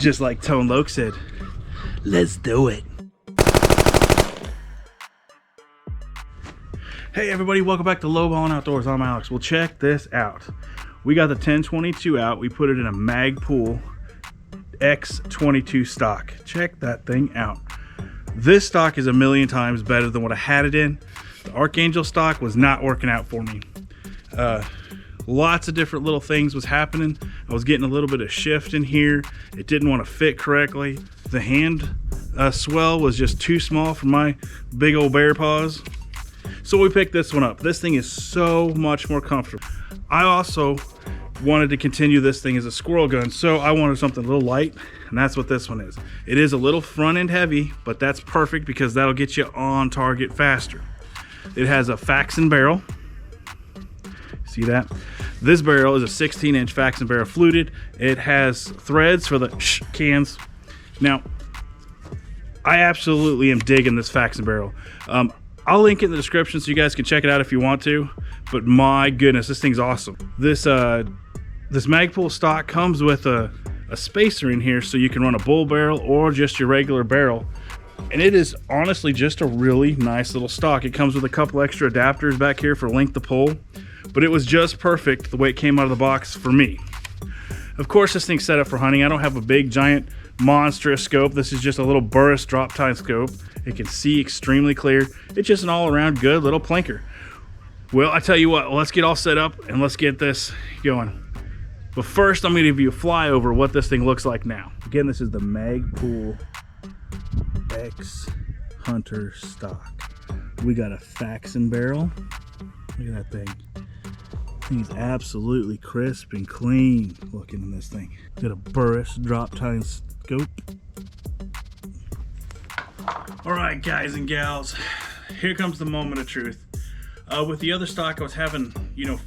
Just like Tone Loke said, let's do it. Hey everybody, welcome back to Lowballing Outdoors. I'm Alex. Well, check this out. We got the 1022 out. We put it in a Magpul X22 stock. Check that thing out. This stock is a million times better than what I had it in. The Archangel stock was not working out for me. Lots of different little things was happening. I was getting a little bit of shift in here. It didn't want to fit correctly. The hand swell was just too small for my big old bear paws. So we picked this one up. This thing is so much more comfortable. I also wanted to continue this thing as a squirrel gun, so I wanted something a little light, and that's what this one is. It is a little front end heavy, but that's perfect because that'll get you on target faster. It has a faxon barrel. See that? This barrel is a 16-inch faxon barrel fluted. It has threads for the cans. Now, I absolutely am digging this faxon barrel. I'll link it in the description so you guys can check it out if you want to. But my goodness, this thing's awesome. This Magpul stock comes with a spacer in here so you can run a bull barrel or just your regular barrel. And it is honestly just a really nice little stock. It comes with a couple extra adapters back here for length of pull. But it was just perfect the way it came out of the box for me. Of course, this thing's set up for hunting. I don't have a big, giant, monstrous scope. This is just a little Burris drop tine scope. It can see extremely clear. It's just an all-around good little plinker. Well, I tell you what, let's get all set up and let's get this going. But first, I'm going to give you a flyover of what this thing looks like now. Again, this is the Magpul X Hunter stock. We got a faxon barrel. Look at that thing. Thing's absolutely crisp and clean looking in this thing. Got a Burris drop tine scope. All right, guys and gals, here comes the moment of truth. With the other stock, I was having,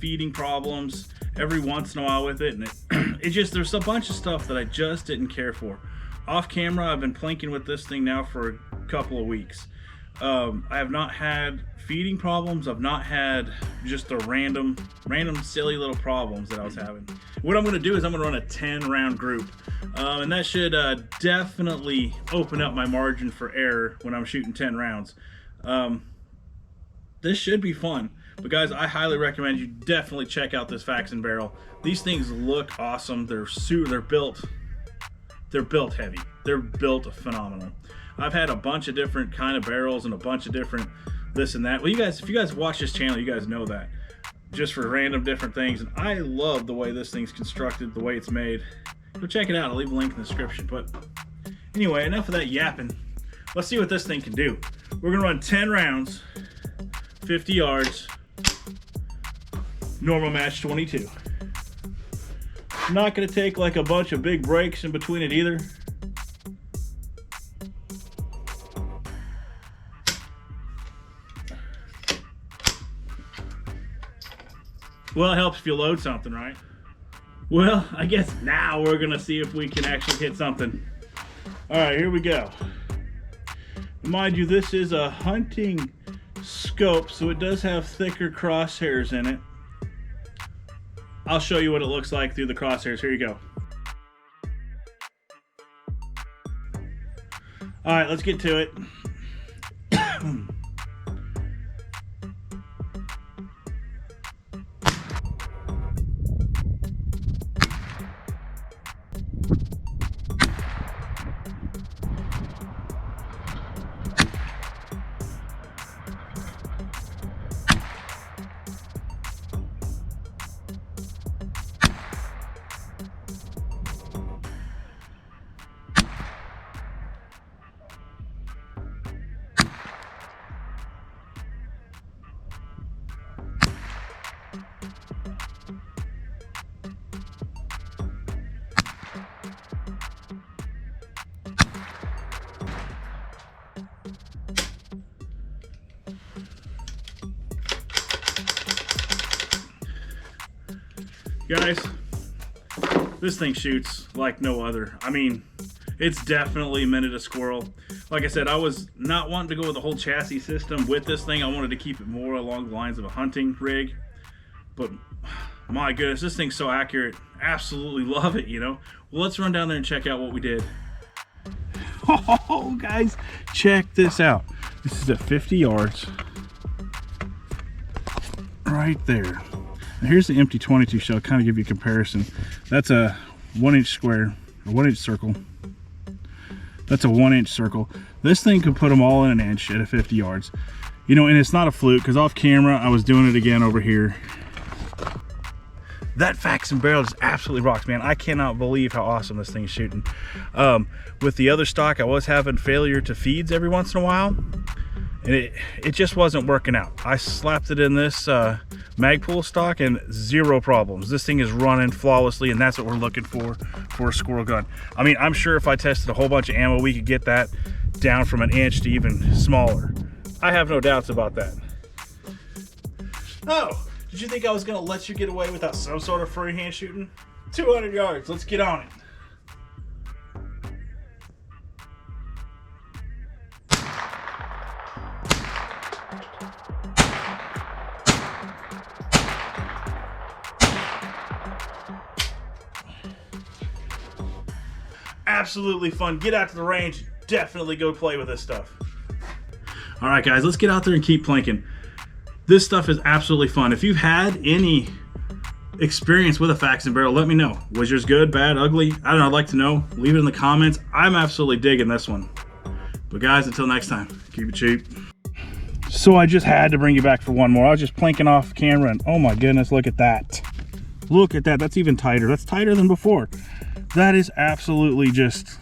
feeding problems every once in a while with it, and it just, there's a bunch of stuff that I just didn't care for. Off camera, I've been plinking with this thing now for a couple of weeks. I have not had feeding problems. I've not had just the random silly little problems that I was having. What I'm going to do is I'm going to run a 10 round group, and that should definitely open up my margin for error when I'm shooting 10 rounds. This should be fun, but guys, I highly recommend you definitely check out this faxon barrel. These things look awesome. They're built heavy. They're built phenomenal. I've had a bunch of different kind of barrels and a bunch of different this and that. Well, if you guys watch this channel, you guys know that. Just for random different things. And I love the way this thing's constructed, the way it's made. Go check it out. I'll leave a link in the description. But anyway, enough of that yapping. Let's see what this thing can do. We're going to run 10 rounds, 50 yards, normal match 22. I'm not going to take like a bunch of big breaks in between it either. Well, it helps if you load something, right? Well, I guess now we're gonna see if we can actually hit something. All right, here we go. Mind you, this is a hunting scope, so it does have thicker crosshairs in it. I'll show you what it looks like through the crosshairs. Here you go. All right, let's get to it. Guys, this thing shoots like no other. I mean, it's definitely minute a squirrel. Like I said, I was not wanting to go with the whole chassis system with this thing. I wanted to keep it more along the lines of a hunting rig. But My goodness, this thing's so accurate. Absolutely love it, you know. Well, let's run down there and check out what we did. Oh, guys, check this out. This is at 50 yards. Right there. And here's the empty 22 shell, kind of give you a comparison. That's a 1-inch square, or 1-inch circle. That's a 1-inch circle. This thing could put them all in an inch at a 50 yards. You know, and it's not a fluke, because off camera, I was doing it again over here. That faxon barrel just absolutely rocks, man. I cannot believe how awesome this thing is shooting. With the other stock, I was having failure to feeds every once in a while, and it just wasn't working out. I slapped it in this Magpul stock and 0 problems. This thing is running flawlessly, and that's what we're looking for a squirrel gun. I mean, I'm sure if I tested a whole bunch of ammo, we could get that down from an inch to even smaller. I have no doubts about that. Oh, did you think I was gonna let you get away without some sort of freehand shooting? 200 yards, let's get on it. Absolutely fun. Get out to the range. Definitely go play with this stuff. All right, guys, let's get out there and keep planking. This stuff is absolutely fun. If you've had any experience with a faxon barrel, let me know. Was yours good, bad, ugly? I don't know. I'd like to know. Leave it in the comments. I'm absolutely digging this one. But guys, until next time, keep it cheap. So I just had to bring you back for one more. I was just planking off camera, and oh my goodness, look at that. Look at that. That's even tighter. That's tighter than before. That is absolutely just